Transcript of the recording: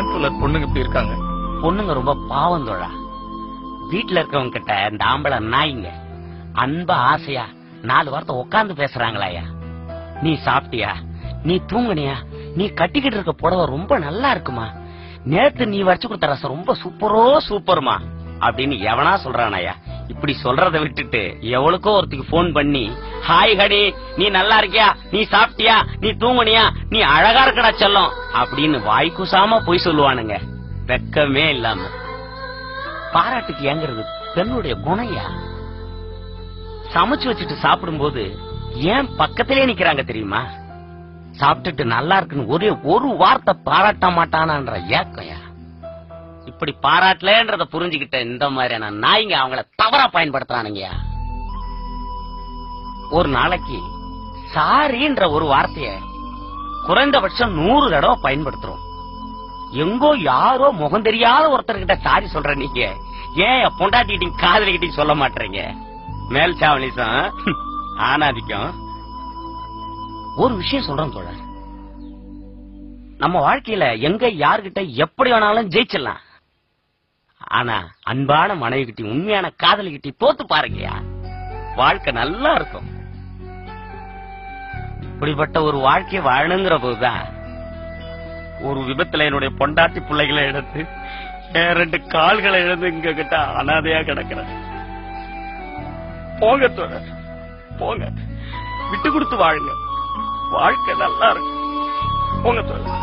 ஏன் தோழர் பொண்ணுங்க இப்படி இருக்காங்க? பொண்ணுங்க ரொம்ப பாவம் தோழா. வீட்டுல இருக்கவங்க கிட்ட இந்த ஆம்பளை நாய்ங்க அன்பா ஆசையா 4 வார்த்தை உட்கார்ந்து பேசுறாங்களாயா. நீ சாப்பிட்டியா, நீ தூங்குனியா, நீ கட்டிக்கிட்டு இருக்க புடவை ரொம்ப நல்லா இருக்குமா, நேத்து நீ வச்சு கொடுத்த ரசம் ரொம்ப சூப்பருமா அப்படின்னு எவனா சொல்றானாயா. இப்படி சொல்றத விட்டுட்டு எவளுக்கோ ஒருத்திக்கு போன் பண்ணி, ஹாய் ஹடி, நீ நல்லா இருக்கியா, நீ சாப்பிட்டியா, நீ தூங்குனியா, நீ அழகா இருக்கடா செல்லம் அப்படின்னு வாய்க்குசாம போய் சொல்லுவானுங்க. வெக்கமே இல்லாம. பாராட்டுக்கு ஏங்கிறது பெண்ணுடைய குணையா. சமைச்சு வச்சுட்டு சாப்பிடும் போது ஏன் பக்கத்திலே நிக்கிறாங்க தெரியுமா? சாப்பிட்டுட்டு நல்லா இருக்குன்னு ஒரு வார்த்தை பாராட்ட மாட்டானான்ற ஏக்கையா. இப்படி பாராட்டலன்றத புரிஞ்சுக்கிட்ட இந்த மாதிரியான நாய்ங்க அவங்கள தவறா பயன்படுத்துறானுங்கயா. ஒரு நாளைக்கு சாரின்ற ஒரு வார்த்தைய குறைந்தபட்சம் 100 தடவை பயன்படுத்துறோம். எங்கோ யாரோ முகம் தெரியாத ஒருத்தர்கிட்ட சாரி சொல்ற நீங்க ஏன் பொண்டாட்டிகிட்டையும் காதலிக்கிட்டையும் சொல்ல மாட்டீங்க? மேல் சாவலிசம் ஆனாதிக்கும். ஒரு விஷயம் சொல்றேன் தோழர், நம்ம வாழ்க்கையில எங்க யாருகிட்ட எப்படி வேணாலும் ஜெயிச்சிடலாம். ஆனா அன்பான மனைவி கிட்ட, உண்மையான காதலி கிட்ட தோத்து பாருங்கயா, வாழ்க்கை நல்லா இருக்கும். இப்படிப்பட்ட ஒரு வாழ்க்கையை வாழணுங்கிற போதுதான் ஒரு விபத்துல என்னுடைய பொண்டாட்டி பிள்ளைகளை எடுத்து 2 கால்களை இழந்து இங்க கிட்ட அனாதையா கிடக்கிறேன். போங்க தோழர், போங்க, விட்டு கொடுத்து வாழுங்க, வாழ்க்கை நல்லா இருக்கும். போங்க தோழர்.